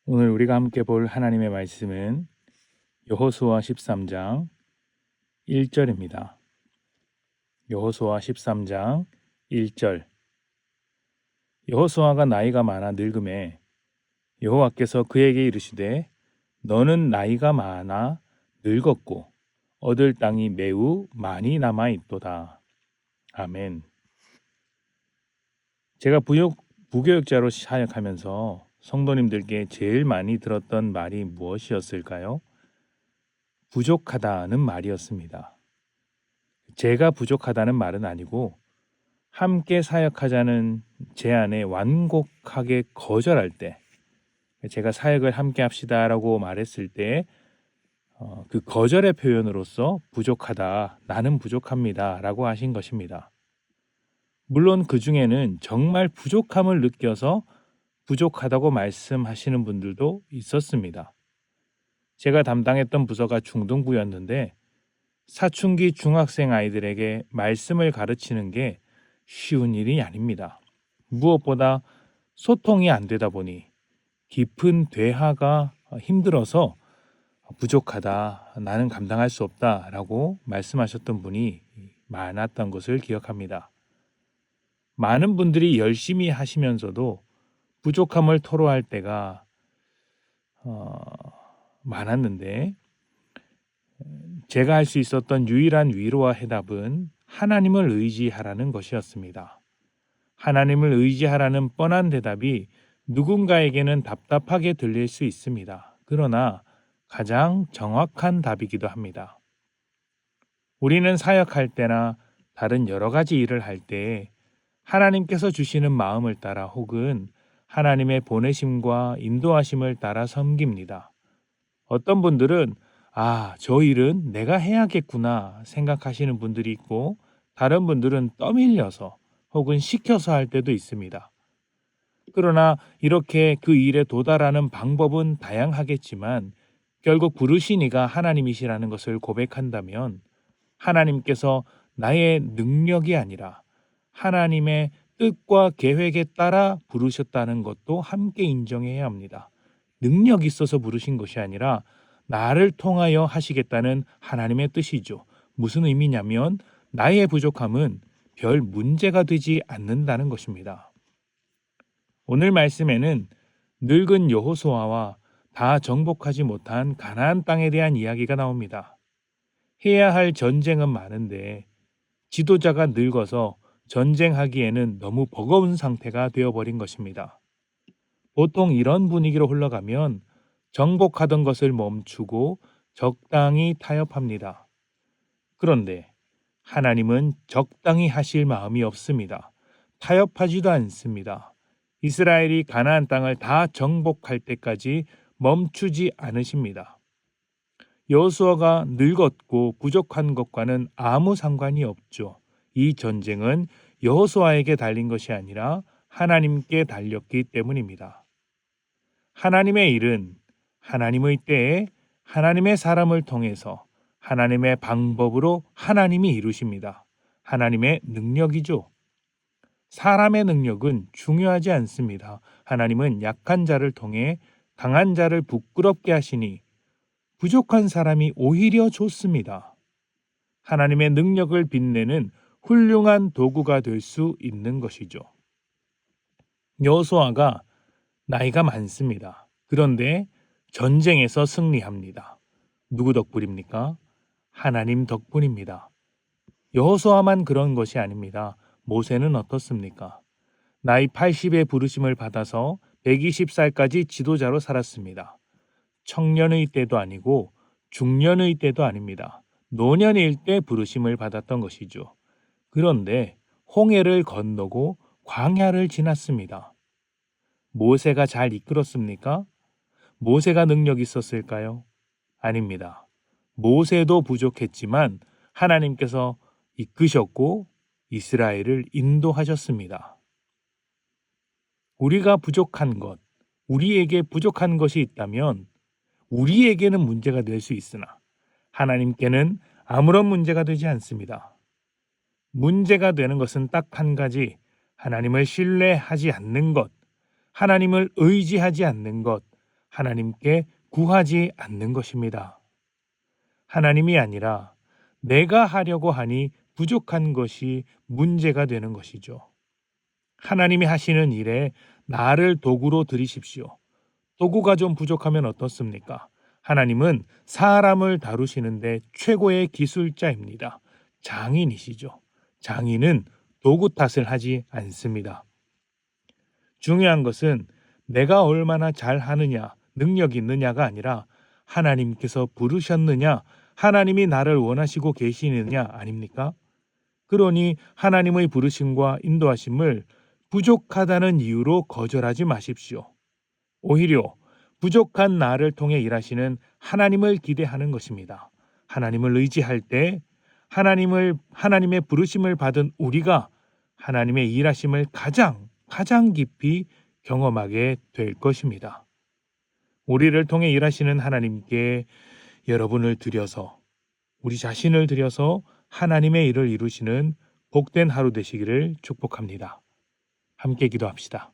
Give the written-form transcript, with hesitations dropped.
오늘 우리가 함께 볼 하나님의 말씀은 여호수아 13장 1절입니다. 여호수아 13장 1절. 여호수아가 나이가 많아 늙음에 여호와께서 그에게 이르시되 너는 나이가 많아 늙었고 얻을 땅이 매우 많이 남아 있도다. 아멘. 제가 부교육자로 사역하면서 성도님들께 제일 많이 들었던 말이 무엇이었을까요? 부족하다는 말이었습니다. 제가 부족하다는 말은 아니고 함께 사역하자는 제안에 완곡하게 거절할 때, 제가 사역을 함께 합시다라고 말했을 때 그 거절의 표현으로서 부족하다, 나는 부족합니다 라고 하신 것입니다. 물론 그 중에는 정말 부족함을 느껴서 부족하다고 말씀하시는 분들도 있었습니다. 제가 담당했던 부서가 중등부였는데 사춘기 중학생 아이들에게 말씀을 가르치는 게 쉬운 일이 아닙니다. 무엇보다 소통이 안 되다 보니 깊은 대화가 힘들어서 부족하다, 나는 감당할 수 없다라고 말씀하셨던 분이 많았던 것을 기억합니다. 많은 분들이 열심히 하시면서도 부족함을 토로할 때가 많았는데 제가 할 수 있었던 유일한 위로와 해답은 하나님을 의지하라는 것이었습니다. 하나님을 의지하라는 뻔한 대답이 누군가에게는 답답하게 들릴 수 있습니다. 그러나 가장 정확한 답이기도 합니다. 우리는 사역할 때나 다른 여러 가지 일을 할 때 하나님께서 주시는 마음을 따라 혹은 하나님의 보내심과 인도하심을 따라 섬깁니다. 어떤 분들은 저 일은 내가 해야겠구나 생각하시는 분들이 있고 다른 분들은 떠밀려서 혹은 시켜서 할 때도 있습니다. 그러나 이렇게 그 일에 도달하는 방법은 다양하겠지만 결국 부르신 이가 하나님이시라는 것을 고백한다면 하나님께서 나의 능력이 아니라 하나님의 뜻과 계획에 따라 부르셨다는 것도 함께 인정해야 합니다. 능력이 있어서 부르신 것이 아니라 나를 통하여 하시겠다는 하나님의 뜻이죠. 무슨 의미냐면 나의 부족함은 별 문제가 되지 않는다는 것입니다. 오늘 말씀에는 늙은 여호수아와 다 정복하지 못한 가나안 땅에 대한 이야기가 나옵니다. 해야 할 전쟁은 많은데 지도자가 늙어서 전쟁하기에는 너무 버거운 상태가 되어버린 것입니다. 보통 이런 분위기로 흘러가면 정복하던 것을 멈추고 적당히 타협합니다. 그런데 하나님은 적당히 하실 마음이 없습니다. 타협하지도 않습니다. 이스라엘이 가나안 땅을 다 정복할 때까지 멈추지 않으십니다. 여호수아가 늙었고 부족한 것과는 아무 상관이 없죠. 이 전쟁은 여호수아에게 달린 것이 아니라 하나님께 달렸기 때문입니다. 하나님의 일은 하나님의 때에 하나님의 사람을 통해서 하나님의 방법으로 하나님이 이루십니다. 하나님의 능력이죠. 사람의 능력은 중요하지 않습니다. 하나님은 약한 자를 통해 강한 자를 부끄럽게 하시니 부족한 사람이 오히려 좋습니다. 하나님의 능력을 빛내는 훌륭한 도구가 될 수 있는 것이죠. 여호수아가 나이가 많습니다. 그런데 전쟁에서 승리합니다. 누구 덕분입니까? 하나님 덕분입니다. 여호수아만 그런 것이 아닙니다. 모세는 어떻습니까? 나이 80의 부르심을 받아서 120살까지 지도자로 살았습니다. 청년의 때도 아니고 중년의 때도 아닙니다. 노년일 때 부르심을 받았던 것이죠. 그런데 홍해를 건너고 광야를 지났습니다. 모세가 잘 이끌었습니까? 모세가 능력 있었을까요? 아닙니다. 모세도 부족했지만 하나님께서 이끄셨고 이스라엘을 인도하셨습니다. 우리가 부족한 것, 우리에게 부족한 것이 있다면 우리에게는 문제가 될 수 있으나 하나님께는 아무런 문제가 되지 않습니다. 문제가 되는 것은 딱 한 가지, 하나님을 신뢰하지 않는 것, 하나님을 의지하지 않는 것, 하나님께 구하지 않는 것입니다. 하나님이 아니라 내가 하려고 하니 부족한 것이 문제가 되는 것이죠. 하나님이 하시는 일에 나를 도구로 들이십시오. 도구가 좀 부족하면 어떻습니까? 하나님은 사람을 다루시는데 최고의 기술자입니다. 장인이시죠. 장인은 도구 탓을 하지 않습니다. 중요한 것은 내가 얼마나 잘하느냐, 능력이 있느냐가 아니라 하나님께서 부르셨느냐, 하나님이 나를 원하시고 계시느냐 아닙니까? 그러니 하나님의 부르심과 인도하심을 부족하다는 이유로 거절하지 마십시오. 오히려 부족한 나를 통해 일하시는 하나님을 기대하는 것입니다. 하나님을 의지할 때 하나님의 부르심을 받은 우리가 하나님의 일하심을 가장 깊이 경험하게 될 것입니다. 우리를 통해 일하시는 하나님께 여러분을 드려서 우리 자신을 드려서 하나님의 일을 이루시는 복된 하루 되시기를 축복합니다. 함께 기도합시다.